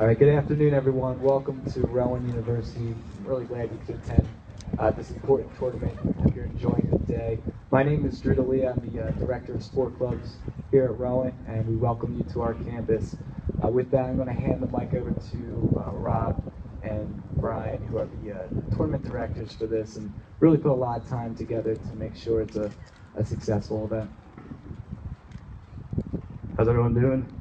right, good afternoon, everyone. Welcome to Rowan University. I'm really glad you could attend this important tournament. Hope you're enjoying the day. My name is Drew DeLea. I'm the Director of Sport Clubs here at Rowan, and we welcome you to our campus. With that, I'm going to hand the mic over to Rob and Brian, who are the tournament directors for this, and really put a lot of time together to make sure it's a successful event. How's everyone doing?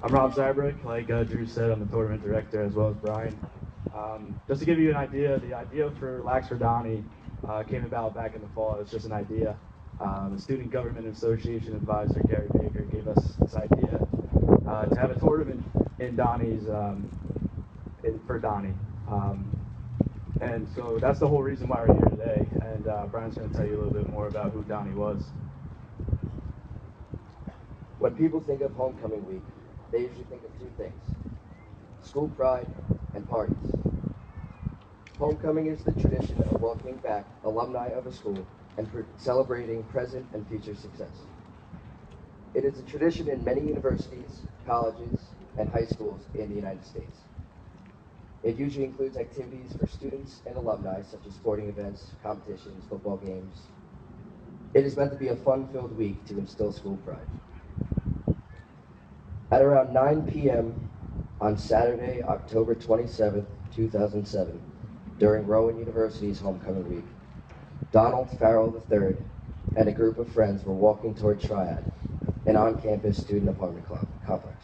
I'm Rob Zybrick. Like Drew said, I'm the tournament director as well as Brian. Just to give you an idea, the idea for LAX for Donnie came about back in the fall. It was just an idea. The Student Government Association advisor, Gary Baker, gave us this idea to have a tournament in Donnie's, for Donnie. And so that's the whole reason why we're here today. And Brian's going to tell you a little bit more about who Donnie was. When people think of homecoming week, they usually think of two things: school pride and parties. Homecoming is the tradition of welcoming back alumni of a school and celebrating present and future success. It is a tradition in many universities, colleges, and high schools in the United States. It usually includes activities for students and alumni, such as sporting events, competitions, football games. It is meant to be a fun-filled week to instill school pride. At around 9 p.m. on Saturday, October 27, 2007, during Rowan University's homecoming week, Donald Farrell III and a group of friends were walking toward Triad, an on-campus student apartment complex.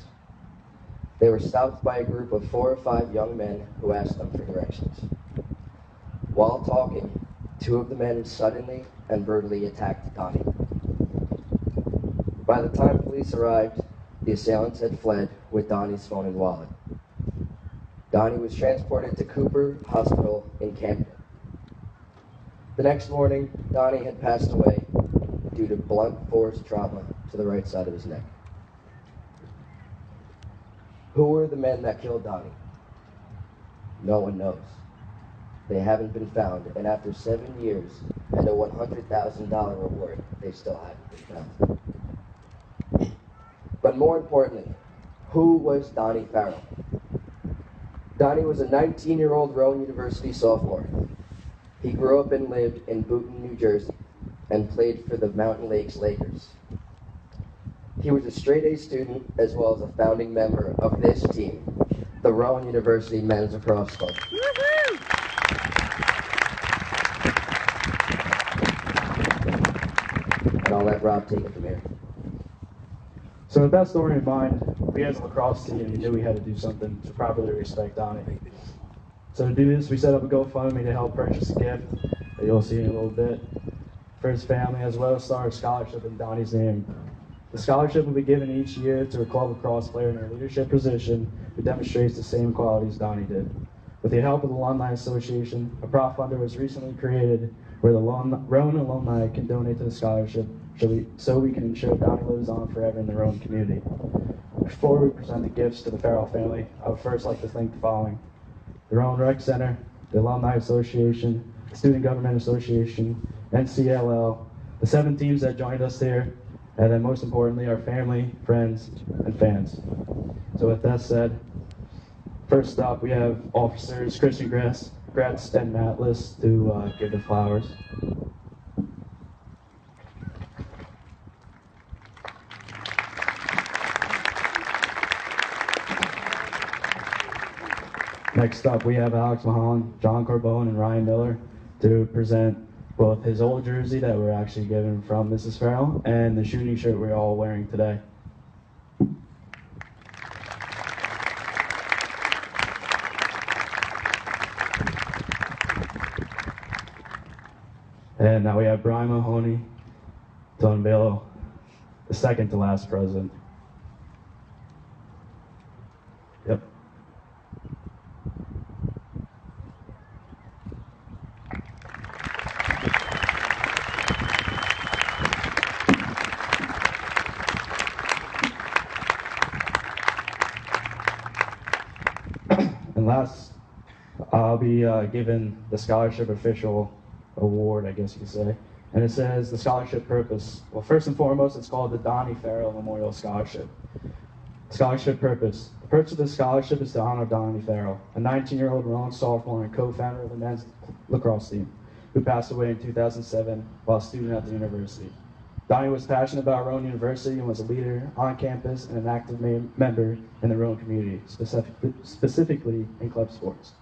They were stopped by a group of 4 or 5 young men who asked them for directions. While talking, 2 of the men suddenly and brutally attacked Donnie. By the time police arrived, the assailants had fled with Donnie's phone and wallet. Donnie was transported to Cooper Hospital in Camden. The next morning, Donnie had passed away due to blunt force trauma to the right side of his neck. Who were the men that killed Donnie? No one knows. They haven't been found, and after 7 years and a $100,000 reward, they still haven't been found. But more importantly, who was Donnie Farrell? Donnie was a 19-year-old Rowan University sophomore. He grew up and lived in Boonton, New Jersey, and played for the Mountain Lakes Lakers. He was a straight-A student as well as a founding member of this team, the Rowan University Men's Lacrosse Club. And I'll let Rob take it from here. So with that story in mind, we as a lacrosse team knew we had to do something to properly respect Donnie. So to do this, we set up a GoFundMe to help purchase a gift that you'll see in a little bit for his family, as well as start a scholarship in Donnie's name. The scholarship will be given each year to a club lacrosse player in a leadership position who demonstrates the same qualities Donnie did. With the help of the Alumni Association, a prop funder was recently created where the Rowan alumni can donate to the scholarship so we can ensure Donnie lives on forever in the Rowan community. Before we present the gifts to the Farrell family, I would first like to thank the following: the Rowan Rec Center, the Alumni Association, the Student Government Association, NCLL, the 7 teams that joined us here, and then most importantly, our family, friends, and fans. So with that said, first up we have officers Christian Gretz and Matt List to give the flowers. Next up, we have Alex Mahan, John Corbone, and Ryan Miller to present both his old jersey that we're actually given from Mrs. Farrell and the shooting shirt we're all wearing today. And now we have Brian Mahoney to unveil the second to last president. Yep. And last, I'll be given the scholarship official award, I guess you could say. And it says the scholarship purpose. Well, first and foremost, it's called the Donnie Farrell Memorial Scholarship. Scholarship purpose. The purpose of this scholarship is to honor Donnie Farrell, a 19-year-old Rowan sophomore and co-founder of the men's lacrosse team, who passed away in 2007 while a student at the university. Donnie was passionate about Rowan University and was a leader on campus and an active member in the Rowan community, specifically in club sports.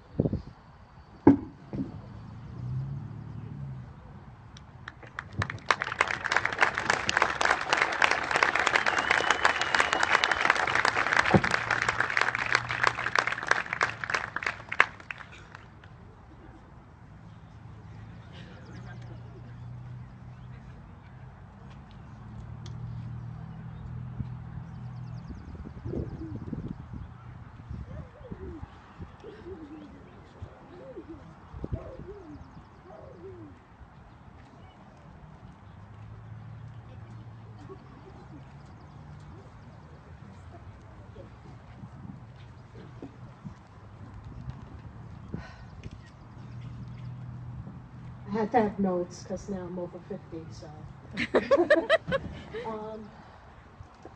I had to have notes because now I'm over 50, so.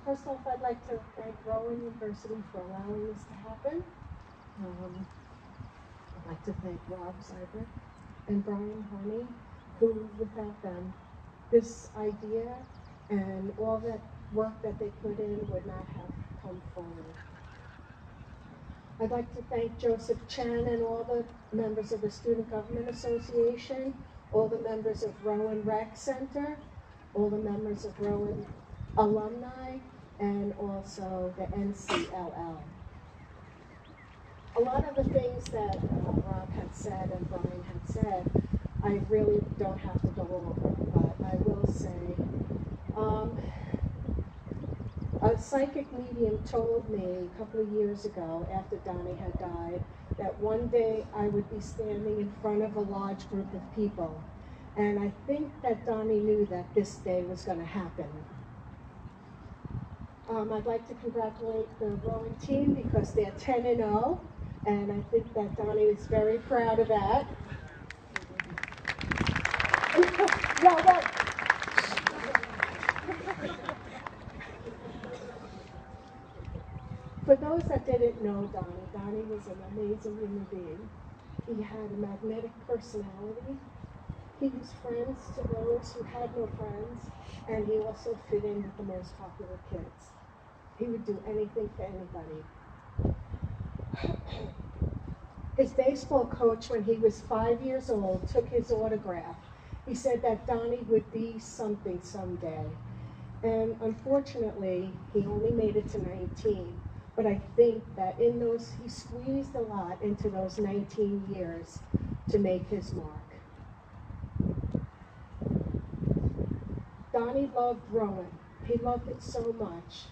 First off, I'd like to thank Rowan University for allowing this to happen. I'd like to thank Rob Zybrick and Brian Honey, who without them, this idea and all that work that they put in would not have come forward. I'd like to thank Joseph Chen and all the members of the Student Government Association, all the members of Rowan Rec Center, all the members of Rowan Alumni, and also the NCLL. A lot of the things that Rob had said and Brian had said, I really don't have to go over, but I will say, a psychic medium told me a couple of years ago, after Donnie had died, that one day I would be standing in front of a large group of people. And I think that Donnie knew that this day was going to happen. I'd like to congratulate the Rowan team because they're 10-0, and I think that Donnie is very proud of that. For those that didn't know Donnie was an amazing human being. He had a magnetic personality. He was friends to those who had no friends, and he also fit in with the most popular kids. He would do anything for anybody. His baseball coach, when he was 5 years old, took his autograph. He said that Donnie would be something someday. And unfortunately, he only made it to 19. But I think that in those, he squeezed a lot into those 19 years to make his mark. Donnie loved Rowan. He loved it so much.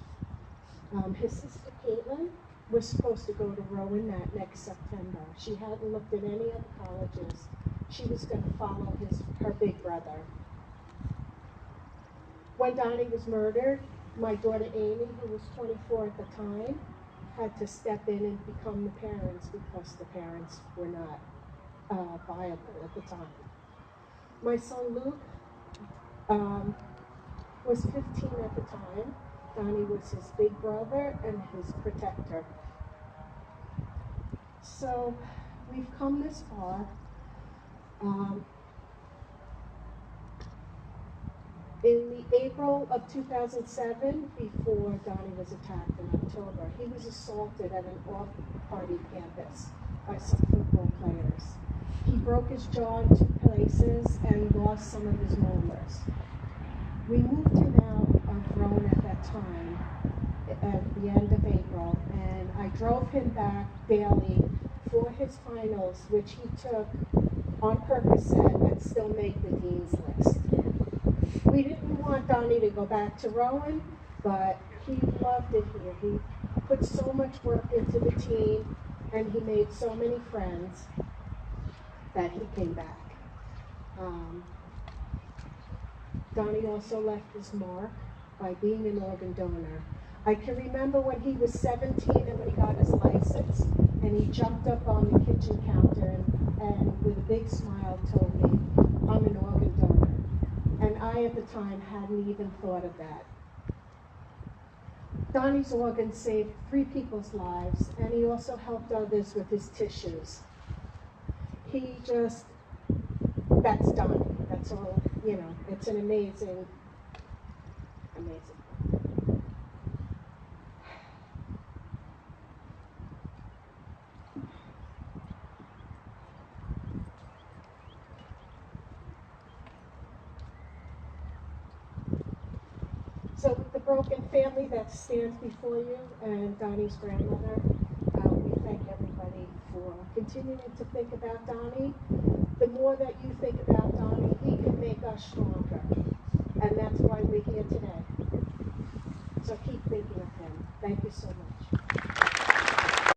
His sister Caitlin was supposed to go to Rowan that next September. She hadn't looked at any other colleges. She was going to follow her big brother. When Donnie was murdered, my daughter Amy, who was 24 at the time, had to step in and become the parents because the parents were not viable at the time. My son Luke was 15 at the time. Donnie was his big brother and his protector. So we've come this far. In the April of 2007, before Donnie was attacked in October, he was assaulted at an off-party campus by some football players. He broke his jaw in 2 places and lost some of his molars. We moved him out of Rowan at that time, at the end of April, and I drove him back daily for his finals, which he took on Percocet and still make the dean's list. We didn't want Donnie to go back to Rowan, but he loved it here. He put so much work into the team, and he made so many friends that he came back. Donnie also left his mark by being an organ donor. I can remember when he was 17 and when he got his license, and he jumped up on the kitchen counter and with a big smile told me, "I'm an organ donor." And I, at the time, hadn't even thought of that. Donnie's organ saved 3 people's lives, and he also helped others with his tissues. That's Donnie. That's all, it's an amazing. So with the broken family that stands before you and Donnie's grandmother, we thank everybody for continuing to think about Donnie. The more that you think about Donnie, he can make us stronger. And that's why we're here today. So keep thinking of him. Thank you so much.